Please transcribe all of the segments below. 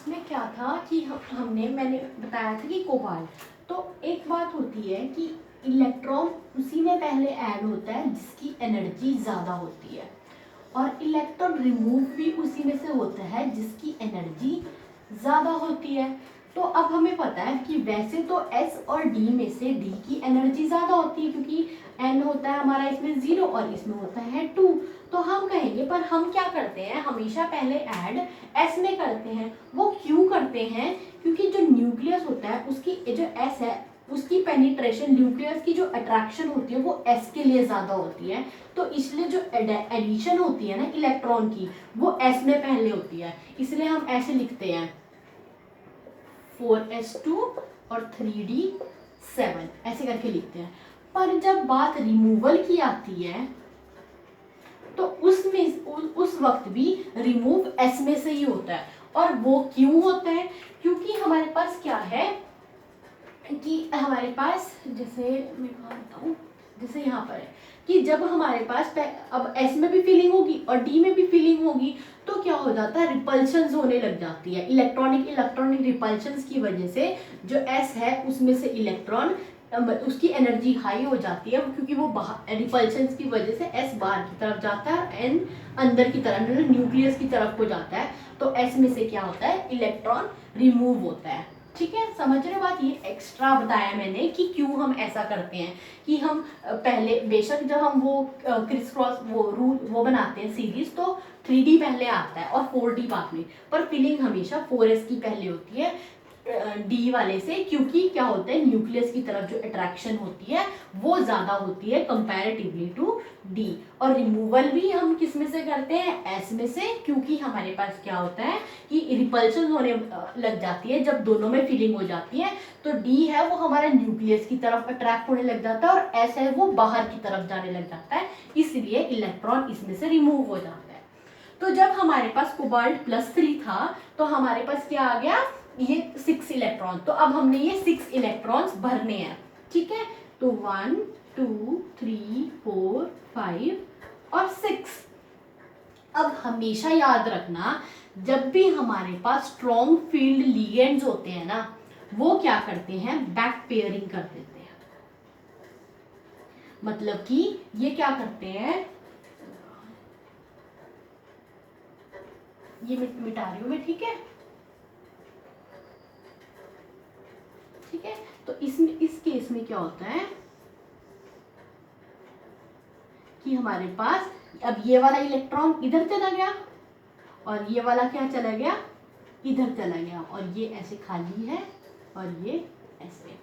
इसमें क्या था कि मैंने बताया था कि कोबाल्ट, तो एक बात होती है कि इलेक्ट्रॉन उसी में पहले ऐड होता है जिसकी एनर्जी ज़्यादा होती है, और इलेक्ट्रॉन रिमूव भी उसी में से होता है जिसकी एनर्जी ज़्यादा होती है। तो अब हमें पता है कि वैसे तो S और D में से D की एनर्जी ज़्यादा होती है, क्योंकि N होता है हमारा इसमें 0 और इसमें होता है 2। तो हम कहेंगे, पर हम क्या करते हैं, हमेशा पहले ऐड S में करते हैं। वो क्यों करते हैं? क्योंकि जो न्यूक्लियस होता है उसकी जो S है उसकी पेनिट्रेशन, न्यूक्लियस की जो अट्रैक्शन होती है वो S के लिए ज़्यादा होती है। तो इसलिए जो एडिशन होती है ना इलेक्ट्रॉन की, वो S में पहले होती है। इसलिए हम ऐसे लिखते हैं 4s2 और 3d7 ऐसे करके लिखते हैं। पर जब बात रिमूवल की आती है तो उस वक्त भी रिमूव S में से ही होता है। और वो क्यों होता है? क्योंकि हमारे पास क्या है कि हमारे पास, जैसे मैं कहाँ बताऊँ, जैसे यहाँ पर है कि जब हमारे पास अब S में भी फीलिंग होगी और D में भी फीलिंग होगी, तो क्या हो जाता है, रिपल्शंस होने लग जाती है। इलेक्ट्रॉनिक रिपल्शंस की वजह से जो S है उसमें से इलेक्ट्रॉन, उसकी एनर्जी हाई हो जाती है, क्योंकि वो बाहर, रिपल्शंस की वजह से S बाहर की तरफ जाता है, N अंदर की तरफ, न्यूक्लियस की तरफ को जाता है। तो S में से क्या होता है, इलेक्ट्रॉन रिमूव होता है। ठीक है, समझ रहे बात? ये एक्स्ट्रा बताया मैंने कि क्यों हम ऐसा करते हैं, कि हम पहले, बेशक जब हम वो क्रिस क्रॉस वो बनाते हैं सीरीज, तो 3D पहले आता है और 4D बाद में, पर फिलिंग हमेशा 4s की पहले होती है D वाले से, क्योंकि क्या होता है, न्यूक्लियस की तरफ जो अट्रैक्शन होती है वो ज्यादा होती है कंपैरेटिवली टू D। और रिमूवल भी हम किस में से करते हैं, S में से, क्योंकि हमारे पास क्या होता है कि रिपल्शन होने लग जाती है जब दोनों में फीलिंग हो जाती है। तो D है वो हमारा न्यूक्लियस की तरफ अट्रैक्ट होने लग जाता है, और S है वो बाहर की तरफ जाने लग जाता है, इसलिए इलेक्ट्रॉन इसमें से रिमूव हो जाता है। तो जब हमारे पास कोबाल्ट +3 था तो हमारे पास क्या आ गया, ये 6 इलेक्ट्रॉन। तो अब हमने ये 6 इलेक्ट्रॉन्स भरने हैं। ठीक है, तो 1 2 3 4 5 और 6। अब हमेशा याद रखना, जब भी हमारे पास स्ट्रॉन्ग फील्ड लिगेंड्स होते हैं ना, वो क्या करते हैं, बैक पेयरिंग कर देते हैं। मतलब कि ये क्या करते हैं, ये मिटा रही हूं मैं, ठीक है। ठीक है, तो इसमें, इस केस में क्या होता है कि हमारे पास अब ये वाला इलेक्ट्रॉन इधर चला गया और ये वाला क्या चला गया, इधर चला गया, और ये ऐसे खाली है और ये ऐसे।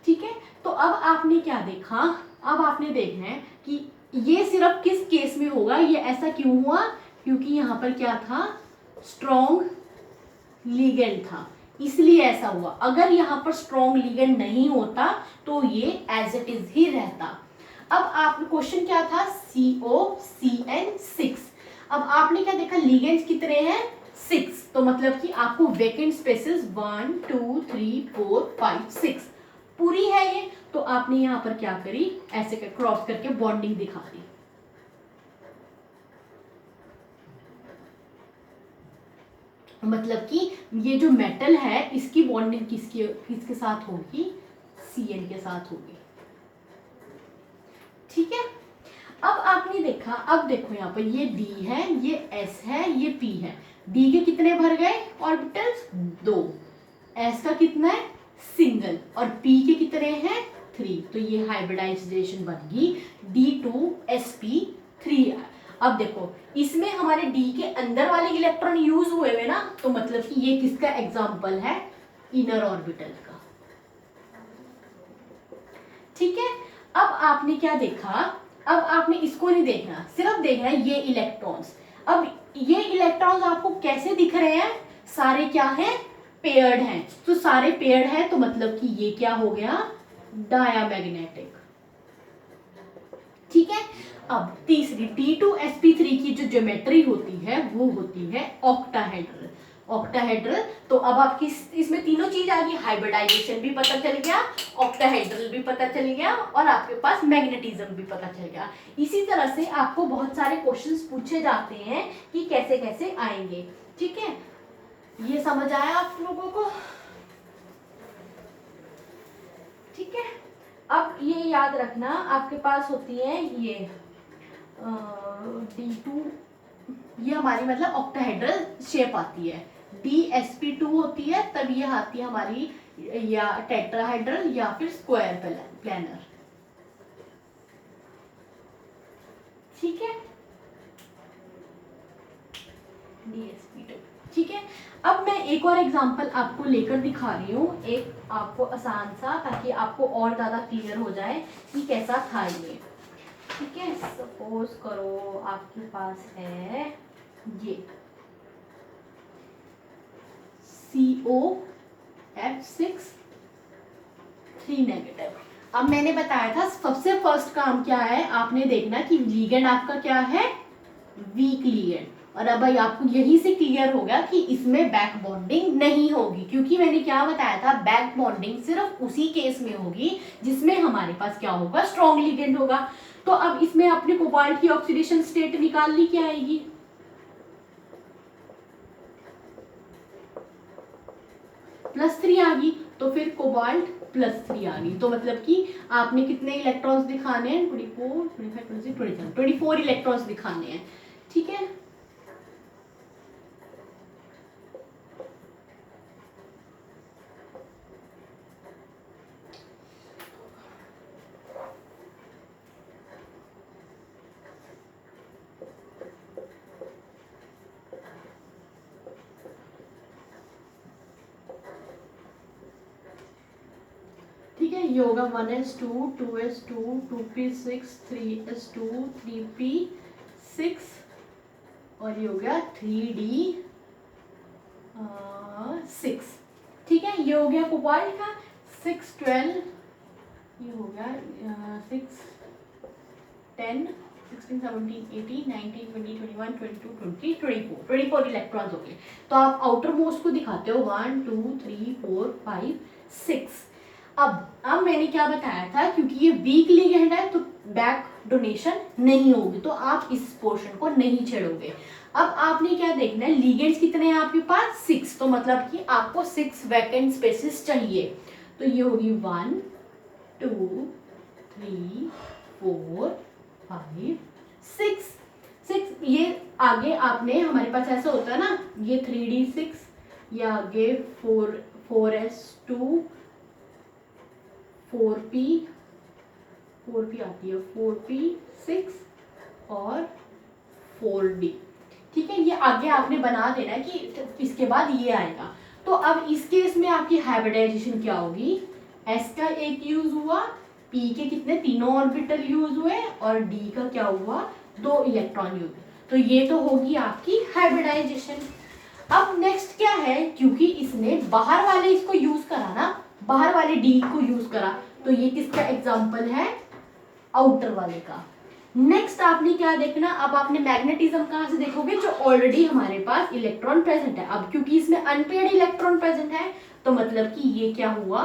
ठीक है, तो अब आपने क्या देखा, अब आपने देखना है कि ये सिर्फ किस केस में होगा, ये ऐसा क्यों हुआ, क्योंकि यहाँ पर क्या था, स्ट्रॉन्ग लिगेंड था, इसलिए ऐसा हुआ। अगर यहाँ पर स्ट्रॉन्ग लिगेंड नहीं होता तो ये एज इट इज ही रहता। अब आप, क्वेश्चन क्या था, COCN6। अब आपने क्या देखा, लिगेंड्स कितने हैं, 6, तो मतलब कि आपको वेकेंट स्पेसेस 1 2 3 4 5 6 पूरी है ये। तो आपने यहाँ पर क्या करी, ऐसे क्रॉस करके बॉन्डिंग दिखा दी। मतलब कि ये जो मेटल है इसकी बॉन्डिंग किसके साथ होगी, Cn के साथ होगी। ठीक है, अब आपने देखा, अब देखो यहाँ पर ये D है, ये S है, ये P है। D के कितने भर गए ऑर्बिटल्स, 2। S का कितना है, सिंगल, और P के कितने हैं, 3। तो ये हाइब्रिडाइजेशन बन गई D2sp3। अब देखो, इसमें हमारे D के अंदर वाले इलेक्ट्रॉन यूज हुए हुए ना, तो मतलब कि ये किसका एग्जाम्पल है, इनर ऑर्बिटल का। ठीक है, अब आपने क्या देखा, अब आपने इसको नहीं देखना, सिर्फ देखना है ये इलेक्ट्रॉन्स। अब ये इलेक्ट्रॉन्स आपको कैसे दिख रहे हैं, सारे क्या हैं, पेयर्ड हैं। तो सारे पेयर्ड हैं, तो मतलब कि ये क्या हो गया, डायामैग्नेटिक। ठीक है, अब तीसरी D2sp3 की जो ज्योमेट्री होती है वो होती है ऑक्टाहेड्रल। ऑक्टाहेड्रल, तो अब आपकी इसमें तीनों चीज आ गई, हाइब्रिडाइजेशन भी पता चल गया, ऑक्टाहेड्रल भी पता चल गया, और आपके पास मैग्नेटिज्म भी पता चल गया। इसी तरह से आपको बहुत सारे क्वेश्चंस पूछे जाते हैं कि कैसे कैसे आएंगे। ठीक है, ये समझ आया आप लोगों को? ठीक है, अब ये याद रखना आपके पास होती है ये D2, ये हमारी मतलब ऑक्टाहेड्रल शेप आती है। DsP2 होती है, तब ये आती है हमारी या टेट्राहेड्रल या फिर स्क्वायर प्लानर। ठीक है, DsP2। ठीक है, अब मैं एक और एग्जांपल आपको लेकर दिखा रही हूँ, एक आपको आसान सा, ताकि आपको और ज़्यादा क्लियर हो जाए कि कैसा था ये। ठीक है, सपोज करो आपके पास है ये COF6 3 नेगेटिव। अब मैंने बताया था सबसे फर्स्ट काम क्या है, आपने देखना कि लिगेंड आपका क्या है, वीक लिगेंड। और अब भाई आपको यही से क्लियर होगा कि इसमें बैक बॉन्डिंग नहीं होगी, क्योंकि मैंने क्या बताया था, बैक बॉन्डिंग सिर्फ उसी केस में होगी जिसमें हमारे पास क्या होगा, स्ट्रॉन्ग लिगेंड होगा। तो अब इसमें अपने कोबाल्ट की ऑक्सीडेशन स्टेट निकालनी क्या आएगी, +3 आ गई, तो फिर कोबाल्ट +3 आ गई। तो मतलब कि आपने कितने इलेक्ट्रॉन्स दिखाने हैं, 24, 25, 26, 27, 24 इलेक्ट्रॉन्स दिखाने हैं। ठीक है, ठीक है, ये होगा 1s2, 2s2, 2p6, 3s2, 3p6 और ये हो गया 3d6। ठीक है, ये हो गया कोबाल्ट का 6, 12, ये हो गया 6, 10, 16, 17, 18, 19, 20, 21, 22, 23, 24 इलेक्ट्रॉन्स हो गए। तो आप आउटर मोस्ट को दिखाते हो 1, 2, 3, 4, 5, 6। अब मैंने क्या बताया था, क्योंकि ये वीक लिगेंड है तो बैक डोनेशन नहीं होगी, तो आप इस पोर्शन को नहीं छेड़ोगे। अब आपने क्या देखना है, लिगेंड्स कितने हैं आपके पास, 6, तो मतलब कि आपको 6 वैकेंट स्पेसेस चाहिए। तो ये होगी 1, 2, 3, 4, 5, 6। ये आगे आपने, हमारे पास ऐसा होता है ना, ये 3d6 या आगे 4s2, 4p आती है, 4p6 और 4d। ठीक है, ये आगे आपने बना देना है कि इसके बाद ये आएगा। तो अब इस केस में आपकी हाइब्रिडाइजेशन क्या होगी, s का एक यूज हुआ, p के कितने, तीनों ऑर्बिटल यूज हुए और d का क्या हुआ, 2 इलेक्ट्रॉन यूज। तो ये तो होगी आपकी हाइब्रिडाइजेशन। अब नेक्स्ट क्या है, क्योंकि इसने बाहर वाले इसको यूज करा ना, बाहर वाले डी को यूज करा, तो ये किसका एग्जाम्पल है, आउटर वाले का। नेक्स्ट आपने क्या देखना, अब आपने मैग्नेटिज्म कहां से देखोगे, जो ऑलरेडी हमारे पास इलेक्ट्रॉन प्रेजेंट है। अब क्योंकि इसमें अनपेयर्ड इलेक्ट्रॉन प्रेजेंट है, तो मतलब कि ये क्या हुआ,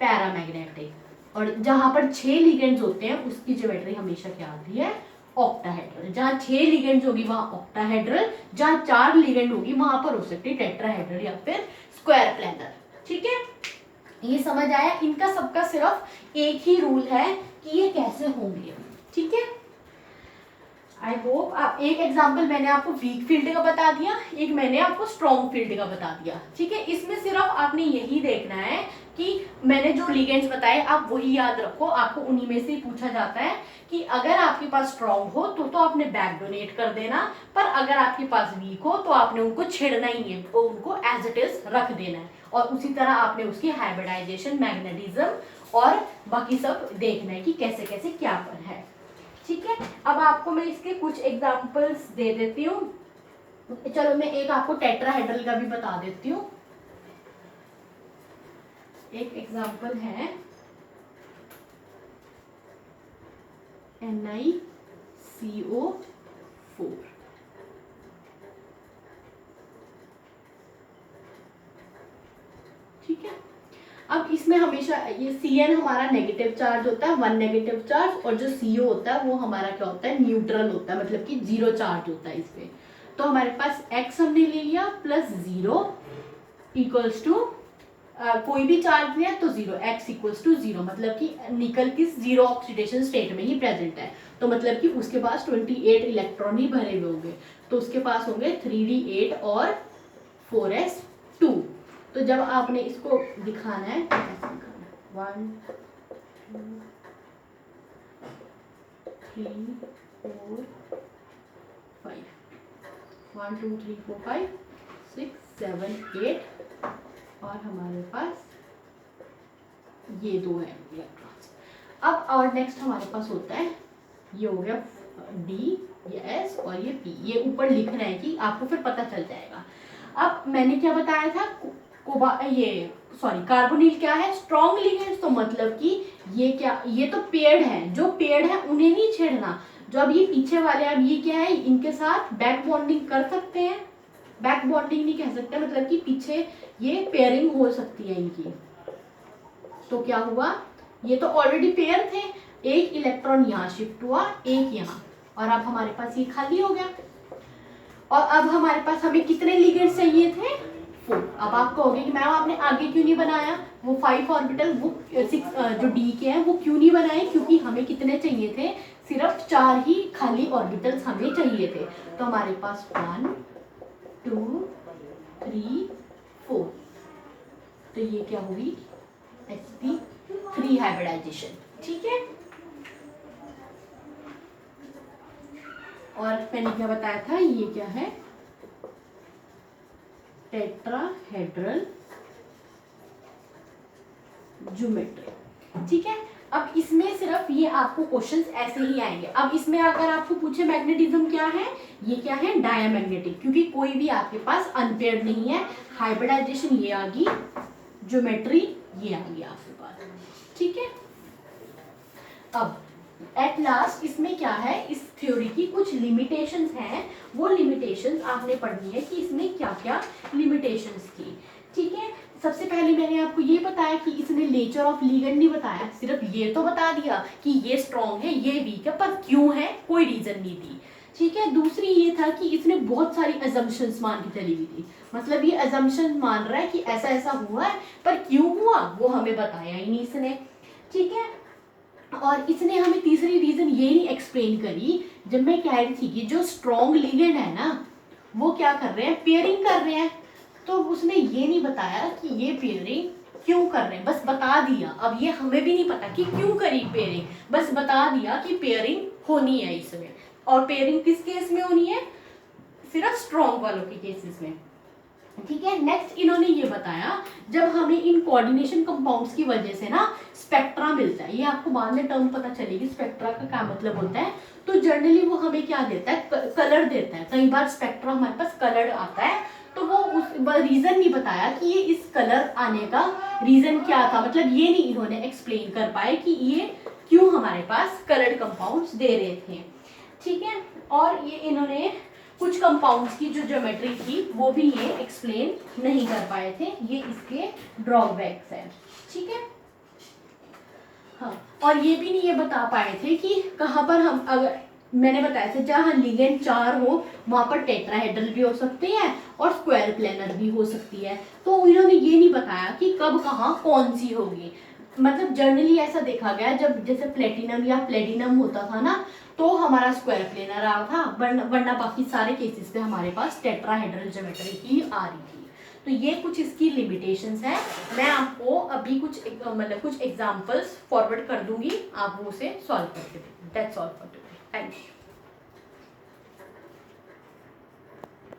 पैरामैग्नेटिक। और जहां पर 6 लिगेंड्स होते हैं उसकी ज्योमेट्री हमेशा क्या आती है, ऑक्टाहेड्रल। जहां 6 लिगेंड्स होगी वहां ऑक्टाहेड्रल, जहां 4 लिगेंड होगी वहां पर हो सकती है टेट्राहेड्रल या फिर स्क्वायर प्लानर। ठीक है, ये समझ आया, इनका सबका सिर्फ एक ही रूल है कि ये कैसे होंगे। ठीक है, आई होप आप, एक एग्जांपल मैंने आपको वीक फील्ड का बता दिया, एक मैंने आपको स्ट्रॉन्ग फील्ड का बता दिया। ठीक है, इसमें सिर्फ आपने यही देखना है कि मैंने जो लिगेंड्स बताए आप वही याद रखो, आपको उन्हीं में से ही पूछा जाता है कि अगर आपके पास स्ट्रॉन्ग हो तो आपने बैक डोनेट कर देना, पर अगर आपके पास वीक हो तो आपने उनको छेड़ना ही है, तो उनको एज इट इज रख देना है। और उसी तरह आपने उसकी हाइब्रिडाइजेशन, मैग्नेटिज्म और बाकी सब देखना है कि कैसे कैसे क्या पर है। ठीक है, अब आपको मैं इसके कुछ एग्जांपल्स दे देती हूँ। चलो मैं एक आपको टेट्राहेड्रल का भी बता देती हूँ। एक एग्जांपल है NiCO4। ठीक है, अब इसमें हमेशा ये Cn हमारा नेगेटिव चार्ज होता है, 1 नेगेटिव चार्ज, और जो CO होता है वो हमारा क्या होता है, न्यूट्रल होता है, मतलब कि 0 चार्ज होता है इस पे। तो हमारे पास X हमने ले लिया +0 इक्वल्स टू कोई भी चार्ज नहीं है तो zero, x equals to zero, मतलब कि निकल किस जीरो ऑक्सीडेशन स्टेट में ही प्रेजेंट है, तो मतलब कि उसके पास 28 इलेक्ट्रॉन ही भरे हुए होंगे, तो उसके पास होंगे 3d8 और 4s2। तो जब आपने इसको दिखाना है, ऐसे दिखाना है 1 2 3 4 5, 1 2 3 4 5 6 7 8 और हमारे पास ये दो है इलेक्ट्रॉन्स। अब और नेक्स्ट हमारे पास होता है, ये हो गया डी, ये एस और ये पी, ये ऊपर लिखना है कि आपको फिर पता चल जाएगा। अब मैंने क्या बताया था, कार्बोनिल क्या है, स्ट्रॉन्ग लिगेंड्स, तो मतलब कि ये क्या, ये तो पेड़ है, जो पेड़ है उन्हें नहीं छेड़ना, जो अब ये पीछे वाले, अब ये क्या है, इनके साथ बैक बॉन्डिंग कर सकते हैं, बैक बॉन्डिंग नहीं कह सकते, मतलब कि पीछे ये पेयरिंग हो सकती है इनकी। तो क्या हुआ, ये तो ऑलरेडी पेयर थे, एक इलेक्ट्रॉन यहाँ शिफ्ट हुआ, एक यहाँ, और अब हमारे पास ये खाली हो गया। और अब हमारे पास हमें कितने लिगेंड्स चाहिए थे, 4। अब आप कहोगे कि मैम आपने आगे क्यों नहीं बनाया, वो 5 ऑर्बिटल, वो 6 जो डी के हैं वो क्यों नहीं बनाए, क्योंकि हमें कितने चाहिए थे, सिर्फ 4 ही खाली ऑर्बिटल्स हमें चाहिए थे। तो हमारे पास 1 2 3 4, तो ये क्या हुई, sp3 हाइब्रिडाइजेशन, ठीक है। और मैंने क्या बताया था, ये क्या है, टेट्राहेड्रल ज्योमेट्री, ठीक है। अब इसमें सिर्फ ये आपको क्वेश्चंस ऐसे ही आएंगे। अब इसमें अगर आपको पूछे मैग्नेटिज्म क्या है, ये क्या है, डायमैग्नेटिक, क्योंकि कोई भी आपके पास अनपेयर्ड नहीं है, हाइब्रिडाइजेशन ये आ गई, ज्योमेट्री ये आ गई आपके पास, ठीक है। अब एट लास्ट इसमें क्या है, इस थ्योरी की कुछ लिमिटेशंस हैं, वो लिमिटेशंस आपने पढ़नी है कि इसमें क्या क्या लिमिटेशंस थी, ठीक है। सबसे पहले मैंने आपको ये बताया कि इसने नेचर ऑफ लिगेंड नहीं बताया, सिर्फ ये तो बता दिया कि ये स्ट्रॉन्ग है, ये वीक है, पर क्यों है कोई रीजन नहीं दी, ठीक है। दूसरी ये था कि इसने बहुत सारी अजम्पशंस मान के चली हुई थी, मतलब ये अजम्पशन मान रहा है कि ऐसा ऐसा हुआ है, पर क्यों हुआ वो हमें बताया ही नहीं इसने, ठीक है। और इसने हमें तीसरी रीजन ये नहीं एक्सप्लेन करी, जब मैं कह रही थी कि जो स्ट्रॉन्ग लिगेंड है ना, वो क्या कर रहे हैं, पेयरिंग कर रहे हैं, तो उसने ये नहीं बताया कि ये पेयरिंग क्यों कर रहे हैं, बस बता दिया। अब ये हमें भी नहीं पता कि क्यों करी पेयरिंग, बस बता दिया कि पेयरिंग होनी है इसमें, और पेयरिंग किस केस में होनी है, सिर्फ स्ट्रॉन्ग वालों के केसेस में, ठीक है। नेक्स्ट इन्होंने ये बताया, जब हमें इन कोऑर्डिनेशन कंपाउंड्स की वजह से ना स्पेक्ट्रा मिलता है, ये आपको बाद में टर्म पता चलेगी स्पेक्ट्रा का क्या मतलब होता है, तो जनरली वो हमें क्या देता है, कलर देता है। कई बार स्पेक्ट्रा हमारे पास कलर आता है, तो वो उस रीजन नहीं बताया कि ये इस कलर आने का रीजन क्या था, मतलब ये नहीं इन्होंने एक्सप्लेन कर पाए कि ये क्यों हमारे पास कलर्ड कंपाउंड्स दे रहे थे, ठीक है। और ये इन्होंने कुछ कंपाउंड्स की जो ज्योमेट्री थी वो भी ये एक्सप्लेन नहीं कर पाए थे, ये इसके ड्रॉबैक्स हैं, ठीक है। हाँ, और ये भी नहीं ये बता पाए थे कि कहाँ पर हम, अगर मैंने बताया था जहाँ लिगेंड 4 हो वहाँ पर टेट्राहेड्रल भी हो सकते हैं और स्क्वायर प्लेनर भी हो सकती है, तो इन्होंने ये नहीं बताया कि कब कहाँ कौन सी होगी। मतलब जनरली ऐसा देखा गया, जब जैसे प्लेटिनम या प्लेटिनम होता था ना, तो हमारा स्क्वायर प्लेनर आ था, वरना बाकी सारे केसेस पे हमारे पास टेट्राहेड्रल ज्योमेट्री ही आ रही थी। तो ये कुछ इसकी लिमिटेशंस हैं। मैं आपको अभी कुछ एग्जांपल्स फॉरवर्ड कर दूंगी, आप वो उसे सॉल्व करके देखिए। That's all for today, thank you.